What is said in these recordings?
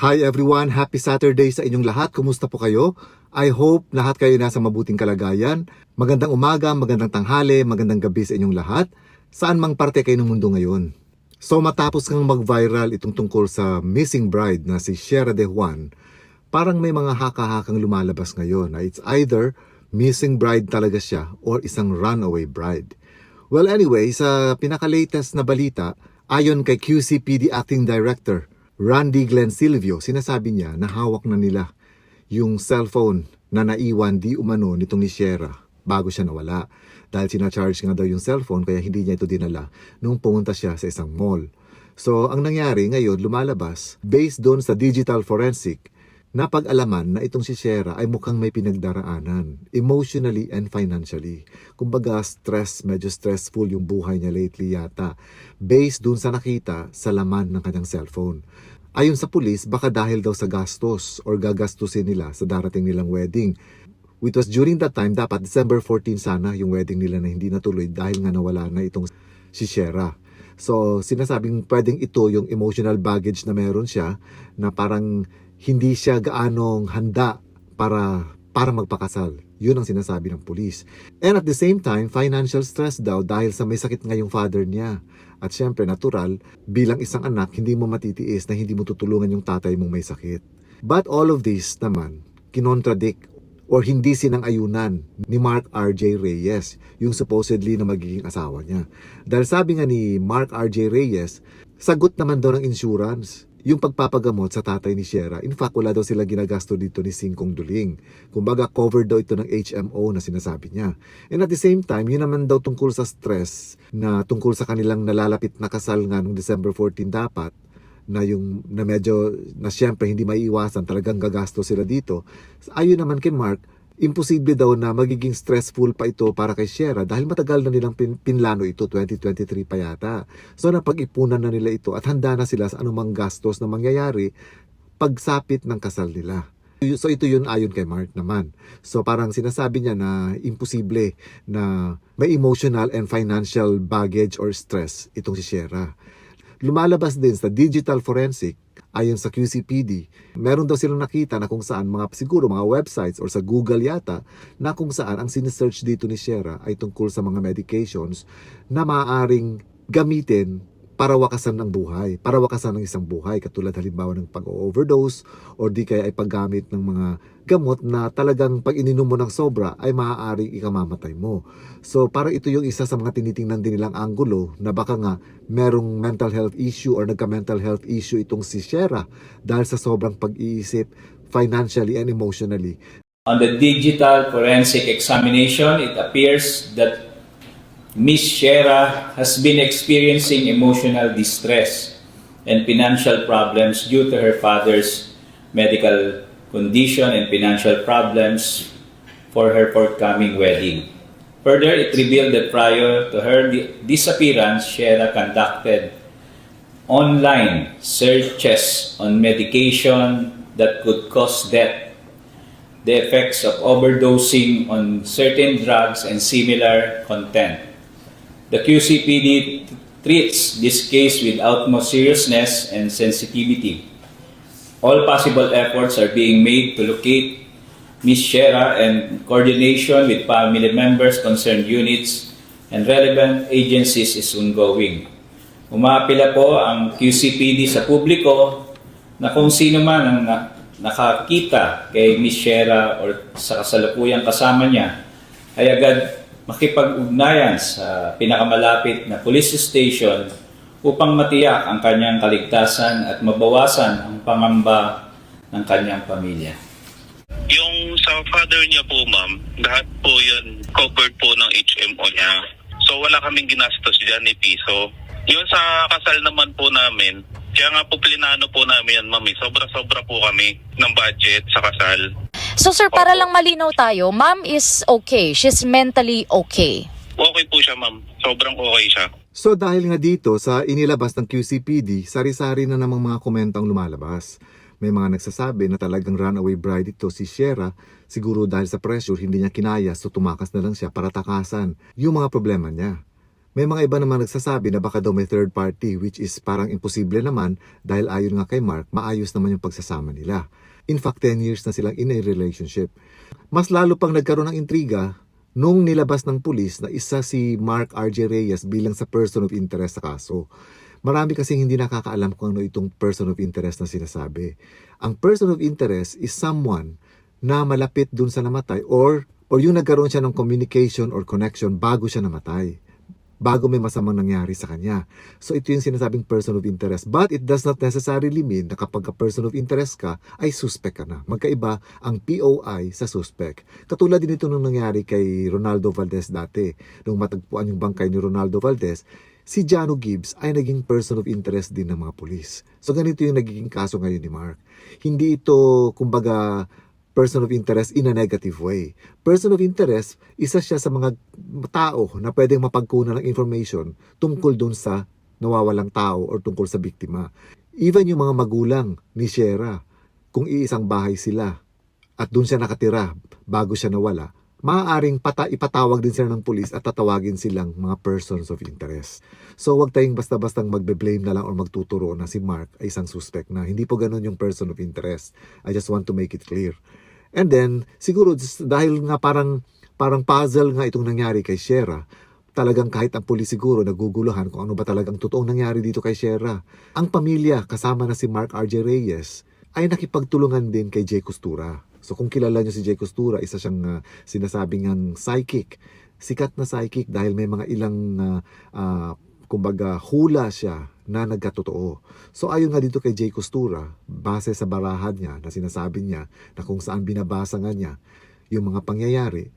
Hi everyone! Happy Saturday sa inyong lahat. Kumusta po kayo? I hope lahat kayo nasa mabuting kalagayan. Magandang umaga, magandang tanghali, magandang gabi sa inyong lahat. Saan mang parte kayo ng mundo ngayon. So matapos kang mag-viral itong tungkol sa missing bride na si Shera De Juan, parang may mga haka-hakang lumalabas ngayon na it's either missing bride talaga siya or isang runaway bride. Well anyway, sa pinaka-latest na balita, ayon kay QCPD Acting Director Randy Glenn Silvio, sinasabi niya na hawak na nila yung cellphone na naiwan di umano nitong ni Shera bago siya nawala. Dahil sinacharge nga daw yung cellphone kaya hindi niya ito dinala nung pumunta siya sa isang mall. So ang nangyari ngayon lumalabas based doon sa digital forensic na pag-alaman na itong si Shera ay mukhang may pinagdaraanan emotionally and financially. Kumbaga medyo stressful yung buhay niya lately yata based dun sa nakita sa laman ng kanyang cellphone. Ayon sa pulis, baka dahil daw sa gastos or gagastusin nila sa darating nilang wedding. It was during that time, dapat December 14 sana yung wedding nila na hindi natuloy dahil nga nawala na itong si Shera. So sinasabing pwedeng ito yung emotional baggage na meron siya na parang hindi siya gaanong handa para magpakasal. Yun ang sinasabi ng pulis. And at the same time, financial stress daw dahil sa may sakit nga yung father niya. At syempre, natural, bilang isang anak, hindi mo matitiis na hindi mo tutulungan yung tatay mong may sakit. But all of this naman, kinontradict or hindi sinang-ayunan ni Mark R.J. Reyes, yung supposedly na magiging asawa niya. Dahil sabi nga ni Mark R.J. Reyes, sagot naman daw ng insurance yung pagpapagamot sa tatay ni Shera. In fact, wala daw sila ginagasto dito ni Singkong Duling. Kumbaga, covered daw ito ng HMO na sinasabi niya. And at the same time, yun naman daw tungkol sa stress na tungkol sa kanilang nalalapit na kasal nga noong December 14 dapat, na medyo na siyempre hindi maiiwasan, talagang gagasto sila dito. Ayun naman kay Mark, imposible daw na magiging stressful pa ito para kay Shera dahil matagal na nilang pinlano ito, 2023 pa yata. So napag-ipunan na nila ito at handa na sila sa anumang gastos na mangyayari pagsapit ng kasal nila. So ito yun ayon kay Mark naman. So parang sinasabi niya na imposible na may emotional and financial baggage or stress itong si Shera. Lumalabas din sa digital forensic, ayon sa QCPD, meron daw silang nakita na kung saan siguro mga websites or sa Google yata, na kung saan ang sinesearch dito ni Shera ay tungkol sa mga medications na maaaring gamitin para wakasan ng buhay, para wakasan ng isang buhay, katulad halimbawa ng pag-overdose or di kaya ay paggamit ng mga gamot na talagang pag ininom mo ng sobra ay maaaring ikamamatay mo. So parang ito yung isa sa mga tinitingnan din nilang anggulo na baka nga merong mental health issue or nagka-mental health issue itong si Shera dahil sa sobrang pag-iisip financially and emotionally. On the digital forensic examination, it appears that Miss Shera has been experiencing emotional distress and financial problems due to her father's medical condition and financial problems for her forthcoming wedding. Further, it revealed that prior to her disappearance, Shera conducted online searches on medication that could cause death, the effects of overdosing on certain drugs and similar content. The QCPD treats this case with utmost seriousness and sensitivity. All possible efforts are being made to locate Ms. Shera, and coordination with family members, concerned units, and relevant agencies is ongoing. Umaapila po ang QCPD sa publiko na kung sino man ang nakakita kay Ms. Shera or sa kasalukuyang kasama niya ay agad makipag-ugnayan sa pinakamalapit na police station upang matiyak ang kanyang kaligtasan at mabawasan ang pangamba ng kanyang pamilya. Yung sa father niya po, ma'am, lahat po yun covered po ng HMO niya. So wala kaming ginastos dyan ni piso. Yun sa kasal naman po namin, kaya nga po plinano po namin yan, ma'am. Sobra-sobra po kami ng budget sa kasal. So sir, para lang malinaw tayo, ma'am is okay. She's mentally okay. Okay po siya, ma'am. Sobrang okay siya. So dahil nga dito sa inilabas ng QCPD, sari-sari na namang mga komento ang lumalabas. May mga nagsasabi na talagang runaway bride ito si Shera, siguro dahil sa pressure hindi niya kinaya so tumakas na lang siya para takasan yung mga problema niya. May mga iba naman nagsasabi na baka daw may third party, which is parang imposible naman dahil ayon nga kay Mark, maayos naman yung pagsasama nila. In fact, 10 years na silang in a relationship. Mas lalo pang nagkaroon ng intriga nung nilabas ng pulis na isa si Mark R.J. Reyes bilang sa person of interest sa kaso. Marami kasing hindi nakakaalam kung ano itong person of interest na sinasabi. Ang person of interest is someone na malapit dun sa namatay or yung nagkaroon siya ng communication or connection bago siya namatay, bago may masamang nangyari sa kanya. So ito yung sinasabing person of interest. But it does not necessarily mean na kapag person of interest ka, ay suspect ka na. Magkaiba ang POI sa suspect. Katulad din ito nung nangyari kay Ronaldo Valdez dati. Nung matagpuan yung bangkay ni Ronaldo Valdez, si Jano Gibbs ay naging person of interest din ng mga pulis. So ganito yung nagiging kaso ngayon ni Mark. Hindi ito, kumbaga, person of interest in a negative way. Person of interest, isa siya sa mga tao na pwedeng mapagkunan ng information tungkol dun sa nawawalang tao or tungkol sa biktima. Even yung mga magulang ni Shera, kung iisang bahay sila at dun siya nakatira bago siya nawala, maaaring ipatawag din sila ng pulis at tatawagin silang mga persons of interest. So wag tayong basta-bastang magbe-blame na lang or magtuturo na si Mark ay isang suspect na. Hindi po ganun yung person of interest. I just want to make it clear. And then, siguro dahil nga parang puzzle nga itong nangyari kay Shera, talagang kahit ang pulis siguro naguguluhan kung ano ba talagang totoong nangyari dito kay Shera. Ang pamilya kasama na si Mark R.J. Reyes ay nakipagtulungan din kay Jay Costura. So kung kilala nyo si Jay Costura, isa siyang sinasabing ang psychic. Sikat na psychic dahil may mga ilang kumbaga hula siya na nagkatotoo. So ayon nga dito kay Jay Costura, base sa barahan niya na sinasabi niya na kung saan binabasa nga niya yung mga pangyayari,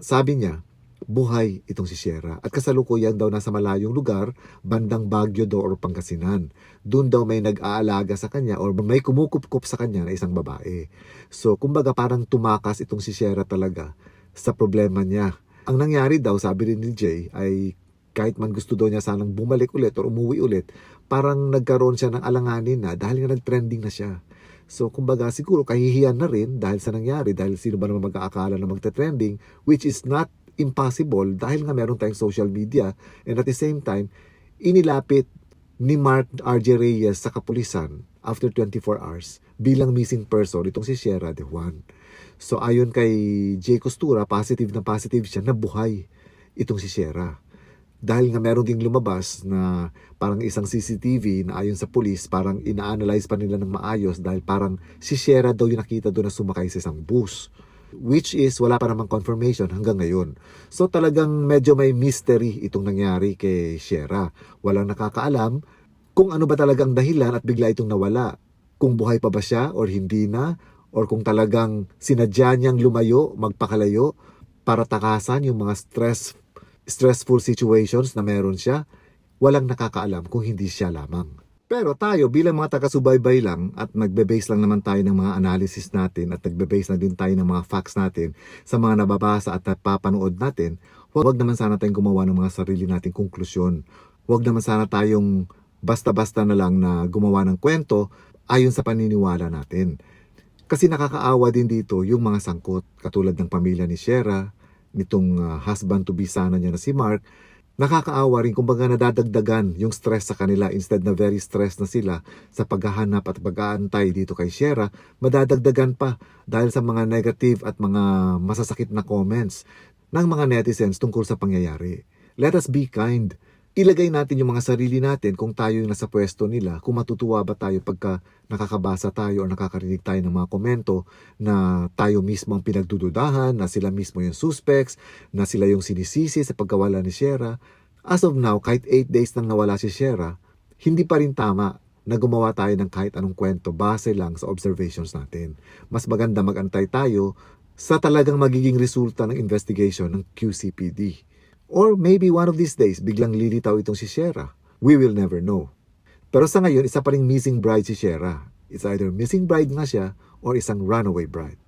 sabi niya, buhay itong si Shera. At kasalukuyan daw nasa malayong lugar, bandang Baguio daw or Pangasinan. Doon daw may nag-aalaga sa kanya or may kumukup-kup sa kanya na isang babae. So kumbaga parang tumakas itong si Shera talaga sa problema niya. Ang nangyari daw, sabi rin ni Jay, ay kahit man gusto daw niya sanang bumalik ulit or umuwi ulit, parang nagkaroon siya ng alanganin na dahil nga nag-trending na siya. So kumbaga siguro kahihiyan na rin dahil sa nangyari, dahil sino ba naman mag-aakala na magte-trending, which is not impossible dahil nga meron tayong social media, and at the same time, inilapit ni Mark R.J. Reyes sa kapulisan after 24 hours bilang missing person itong si Shera de Juan. So ayon kay Jay Costura, positive na positive siya na buhay itong si Shera. Dahil nga meron ding lumabas na parang isang CCTV na ayon sa pulis, parang ina-analyze pa nila ng maayos dahil parang si Shera daw yung nakita doon na sumakay sa isang bus. Which is wala pa namang confirmation hanggang ngayon. So talagang medyo may mystery itong nangyari kay Shera. Walang nakakaalam kung ano ba talagang dahilan at bigla itong nawala. Kung buhay pa ba siya or hindi na, or kung talagang sinadya niyang lumayo, magpakalayo para takasan yung mga stressful situations na meron siya. Walang nakakaalam kung hindi siya lamang. Pero tayo bilang mga taga-subaybay lang at nagbe-base lang naman tayo ng mga analysis natin at nagbe-base na din tayo ng mga facts natin sa mga nababasa at napapanood natin, huwag naman sana tayong gumawa ng mga sarili nating konklusyon. Huwag naman sana tayong basta-basta na lang na gumawa ng kwento ayon sa paniniwala natin. Kasi nakakaawa din dito yung mga sangkot katulad ng pamilya ni Shera, nitong husband-to-be sana niya na si Mark. Nakakaawa rin kumbaga nadadagdagan yung stress sa kanila instead na very stressed na sila sa paghahanap at pag-aantay dito kay Shera, madadagdagan pa dahil sa mga negative at mga masasakit na comments ng mga netizens tungkol sa pangyayari. Let us be kind. Ilagay natin yung mga sarili natin kung tayo yung nasa pwesto nila, kung matutuwa ba tayo pagka nakakabasa tayo o nakakarinig tayo ng mga komento na tayo mismo ang pinagdududahan, na sila mismo yung suspects, na sila yung sinisisi sa pagkawala ni Shera. As of now, kahit 8 days nang nawala si Shera, hindi pa rin tama na gumawa tayo ng kahit anong kwento base lang sa observations natin. Mas maganda magantay tayo sa talagang magiging resulta ng investigation ng QCPD. Or maybe one of these days, biglang lilitaw itong si Shera. We will never know. Pero sa ngayon, isa pa ring missing bride si Shera. It's either missing bride nga siya or isang runaway bride.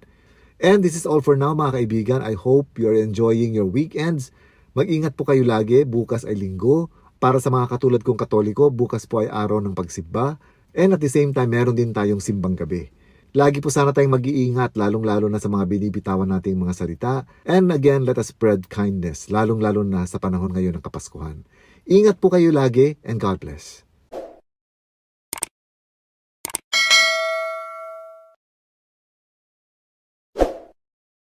And this is all for now mga kaibigan. I hope you're enjoying your weekends. Mag-ingat po kayo lagi. Bukas ay linggo. Para sa mga katulad kong Katoliko, bukas po ay araw ng pagsimba. And at the same time, meron din tayong simbang gabi. Lagi po sana tayong mag-iingat, lalong-lalo na sa mga binibitawan nating mga salita. And again, let us spread kindness, lalong-lalo na sa panahon ngayon ng Kapaskuhan. Ingat po kayo lagi and God bless.